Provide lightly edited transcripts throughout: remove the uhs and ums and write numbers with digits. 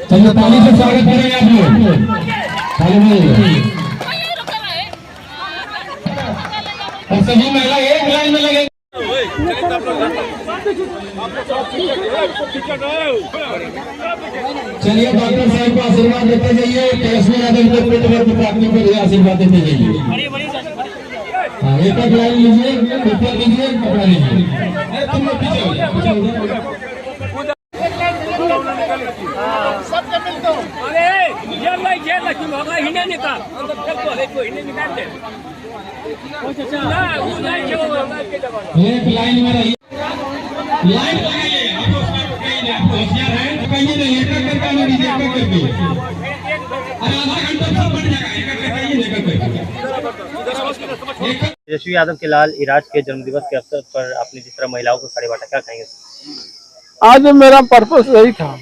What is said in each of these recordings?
चलिए ताली से स्वागत करेंगे आप लोग। और सभी महिला एक लाइन में लगे। चलिए डॉक्टर साहब को आशीर्वाद देते जाइए। तेजस्वी यादव को पुत्र रत्न प्राप्ति के लिए आशीर्वाद देते जाइए। हाँ, एक लाइन लीजिए, ऊपर लीजिए, कपड़ा लीजिए। तुम लोग पीछे हो जाओ। सबके मिलते हो। अरे ये लक्ष्मी होगा हिने निकाल अंदर चल को ले को हिने निकाल दे ना वो नहीं जो एक लाइन में रहिए। लाइन लगाइए। आप उसमें कहीं आप होशियार हैं कहीं नहीं एक करके आने दीजिए एक करके। अरे आधा घंटा सब बन जाएगा एक करके कहीं नहीं करके। तेजस्वी यादव के लाल इराज के जन्मदिवस के अवसर पर आपने जिस तरह महिलाओं को साड़ी बांटा, क्या कहेंगे? आज मेरा पर्पस यही था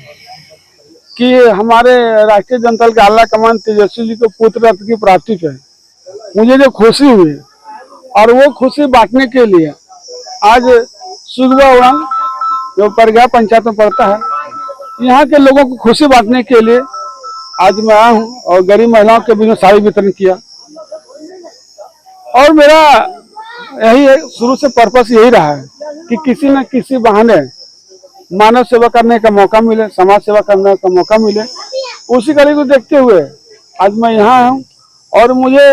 कि हमारे राष्ट्रीय जनता दल के आला कमान तेजस्वी जी को पुत्र रत्न की प्राप्ति पे मुझे जो खुशी हुई और वो खुशी बांटने के लिए आज सुगवा उड़ान जो परगया पंचायत में पड़ता है, यहाँ के लोगों को खुशी बांटने के लिए आज मैं आया हूँ और गरीब महिलाओं के बीच में साड़ी वितरण किया। और मेरा यही शुरू से पर्पस यही रहा है कि किसी न किसी बहाने मानव सेवा करने का मौका मिले, समाज सेवा करने का मौका मिले। उसी कड़ी को देखते हुए आज मैं यहाँ हूँ और मुझे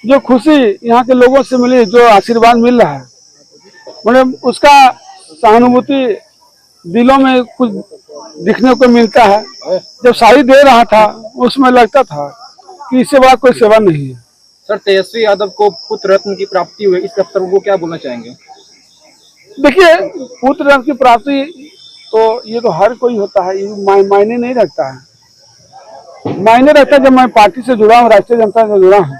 जो खुशी यहाँ के लोगों से मिली, जो आशीर्वाद मिल रहा है, मुझे उसका सहानुभूति दिलों में कुछ दिखने को मिलता है। जब साड़ी दे रहा था उसमें लगता था कि इससे बड़ा कोई सेवा नहीं है। सर, तेजस्वी यादव को पुत्र रत्न की प्राप्ति हुई, इस अवसर को क्या बोलना चाहेंगे? देखिए, पुत्र रत्न की प्राप्ति तो ये तो हर कोई होता है, ये मायने नहीं रखता है। मायने रखता है जब मैं पार्टी से जुड़ा हूँ, राष्ट्रीय जनता से जुड़ा हूँ।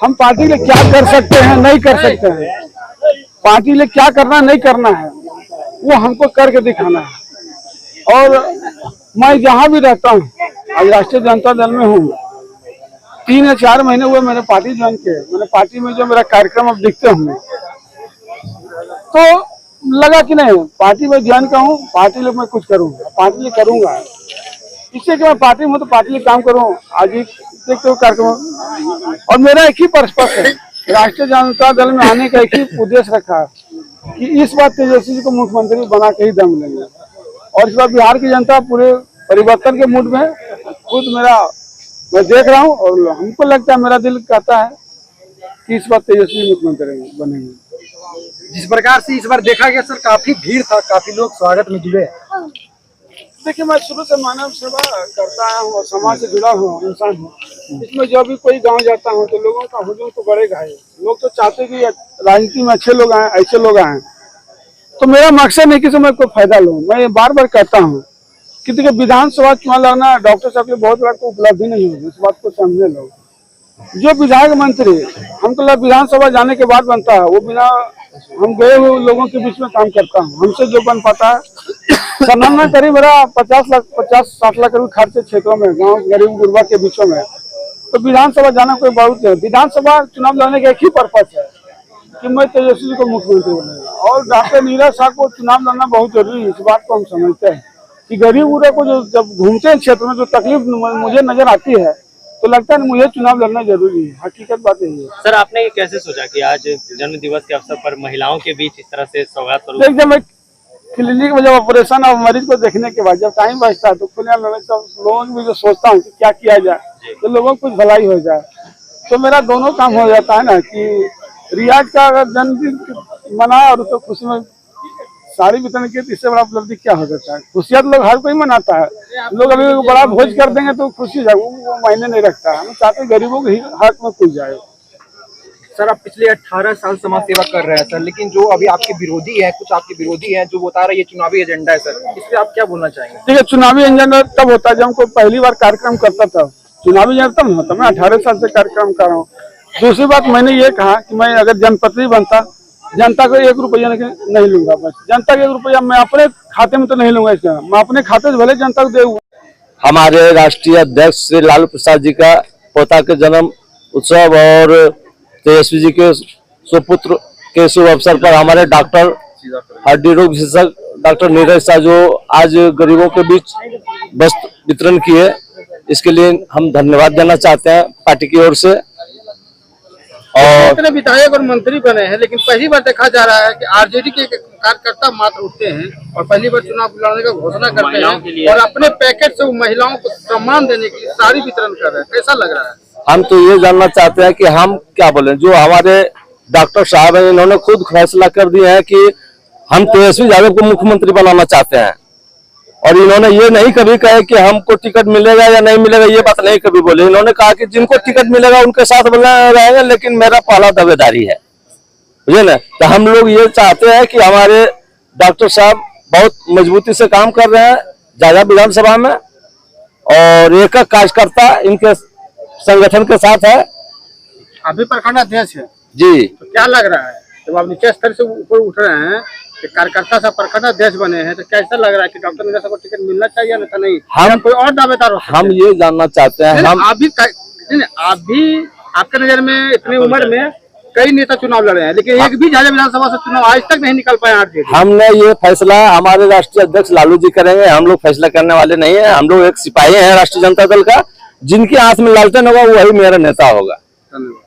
हम पार्टी के लिए क्या कर सकते हैं, नहीं कर सकते हैं, पार्टी के लिए क्या करना नहीं करना है, वो हमको करके दिखाना है। और मैं जहाँ भी रहता हूँ, आज राष्ट्रीय जनता दल में हूँ, 3 या 4 महीने हुए मैंने पार्टी ज्वाइन किया। मैंने पार्टी में जो मेरा कार्यक्रम अब दिखते होंगे तो लगा कि नहीं पार्टी में ज्वाइन का हूँ, पार्टी लिए मैं कुछ करूँगा, पार्टी लिए करूँगा। इससे कि मैं पार्टी में तो पार्टी लिए काम करूँ। आज एक देखते हुए कार्यक्रम और मेरा एक ही पर्पस है, राष्ट्रीय जनता दल में आने का एक ही उद्देश्य रखा है कि इस बार तेजस्वी जी को मुख्यमंत्री बना के ही दम लेंगे। और इस बार बिहार की जनता पूरे परिवर्तन के मूड में खुद मैं देख रहा हूँ और हमको लगता है, मेरा दिल कहता है कि इस बार तेजस्वी मुख्यमंत्री बनेंगे। जिस प्रकार से इस बार देखा गया सर, काफी भीड़ था, काफी लोग स्वागत में जुड़े। देखिए, मैं शुरू से मानव सेवा करता आया हूँ और समाज से जुड़ा हुआ इंसान हूँ। इसमें जब भी कोई गांव जाता हूँ तो लोगों का हुजूम तो बढ़ेगा ही। लोग तो चाहते हैं कि राजनीति में अच्छे लोग आए, ऐसे लोग आए। तो मेरा मकसद नहीं कि मैं कोई फायदा लूँ। मैं ये बार बार कहता हूँ कि देखिए, विधानसभा चुनाव लड़ना डॉक्टर साहब के बहुत बड़ा उपलब्धि नहीं होगी, इस बात को समझे लोग। जो विधायक मंत्री हमको विधानसभा जाने के बाद बनता है, वो बिना हम गए हुए लोगों के बीच में काम करता हूँ। हमसे जो बन पाता है, सालाना करीब मेरा 50-60 लाख रुपये खर्च क्षेत्रों में, गांव गरीब गुरबा के बीचों में। तो विधानसभा जाना कोई बहुत नहीं। विधानसभा चुनाव लड़ने का एक ही पर्पस है कि मैं तेजस्वी जी को मुख्यमंत्री बनाऊंगा। और डॉक्टर नीरज साहब को चुनाव लड़ना बहुत जरूरी है। इस बात को हम समझते हैं कि गरीब गुरबा को जो जब घूमते हैं क्षेत्र में जो तकलीफ मुझे नजर आती है तो लगता है मुझे चुनाव लड़ना जरूरी है। हकीकत बात यही है। सर, आपने ये कैसे सोचा कि आज जन्म दिवस के अवसर पर महिलाओं के बीच इस तरह से सौगात स्वरूप? जब मैं क्लिनिक में जब ऑपरेशन और मरीज को देखने के बाद जब टाइम बचता है तो खुले में सब लोगों को भी जो सोचता हूँ कि क्या किया जाए तो लोगों को कुछ भलाई हो जाए। तो मेरा दोनों काम हो जाता है ना कि रियाज का अगर जन्मदिन मनाया और उसको खुशी में साड़ी वितरण की, इससे बड़ा उपलब्धि क्या हो सकता है। खुशियाँ तो लोग हर कोई मनाता है। लोग अभी बड़ा भोज कर देंगे तो खुशी जाए, वो मायने नहीं रखता है। हम चाहते गरीबों के हक में खुश जाए। सर, आप पिछले 18 साल समाज सेवा कर रहे हैं सर, लेकिन जो अभी आपके विरोधी है, कुछ आपके विरोधी हैं जो बता रहे हैं ये चुनावी एजेंडा है सर, इस पे आप क्या बोलना चाहेंगे? ठीक है, चुनावी एजेंडा तब होता है जब हमको पहली बार कार्यक्रम करता था। चुनावी एजेंडा तब होता। मैं 18 साल से कार्यक्रम कर रहा हूँ। दूसरी बात, मैंने ये कहा कि मैं अगर जनप्रतिनिधि बनता, जनता को 1 रुपया नहीं लूंगा। बस जनता के 1 रुपया मैं अपने खाते में तो नहीं लूंगा, इसका मैं अपने खाते से भले जनता को दूंगा। हमारे राष्ट्रीय अध्यक्ष श्री लालू प्रसाद जी का पोता के जन्म उत्सव और तेजस्वी जी के सुपुत्र के शुभ अवसर पर हमारे डॉक्टर हड्डी रोग विशेषज्ञ डॉक्टर नीरज शाह जो आज गरीबों के बीच वस्त्र वितरण किए, इसके लिए हम धन्यवाद देना चाहते हैं पार्टी की ओर से। और इतने विधायक और मंत्री बने हैं, लेकिन पहली बार देखा जा रहा है कि आरजेडी के कार्यकर्ता मात्र उठते हैं और पहली बार चुनाव लड़ने का घोषणा करते हैं और अपने पैकेट से महिलाओं को सम्मान देने के लिए साड़ी वितरण कर रहे हैं। कैसा लग रहा है? हम तो ये जानना चाहते हैं कि हम क्या बोले, जो हमारे डॉक्टर साहब हैं इन्होंने खुद फैसला कर दिया है कि हम तेजस्वी यादव को मुख्यमंत्री बनाना चाहते हैं, और इन्होंने ये नहीं कभी कहे कि हमको टिकट मिलेगा या नहीं मिलेगा, ये बात नहीं कभी बोले। इन्होंने कहा कि जिनको टिकट मिलेगा उनके साथ रहेंगे, लेकिन मेरा पहला दावेदारी है, बुझे ना। तो हम लोग ये चाहते हैं कि हमारे डॉक्टर साहब बहुत मजबूती से काम कर रहे हैं झाझा विधानसभा में, और एक कार्यकर्ता इनके संगठन के साथ है। अभी प्रखंड अध्यक्ष है जी, तो क्या लग रहा है जब आप नीचे स्तर से ऊपर उठ रहे हैं कि कार्यकर्ता से प्रखंड अध्यक्ष बने हैं, तो कैसा लग रहा है कि डॉक्टर मीरा साहब को टिकट मिलना चाहिए या नहीं? हम कोई और दावेदार हो? हम ये जानना चाहते हैं। हम अभी आपके नजर में इतनी उम्र में कई नेता चुनाव लड़े हैं, लेकिन एक भी झाझा विधानसभा से चुनाव आज तक नहीं निकल पाए आरजेडी। हमने ये फैसला हमारे राष्ट्रीय अध्यक्ष लालू जी करेंगे, हम लोग फैसला करने वाले नहीं है। हम लोग एक सिपाही हैं राष्ट्रीय जनता दल का, जिनके हाथ में लालटेन होगा वही मेरा नेता होगा। धन्यवाद।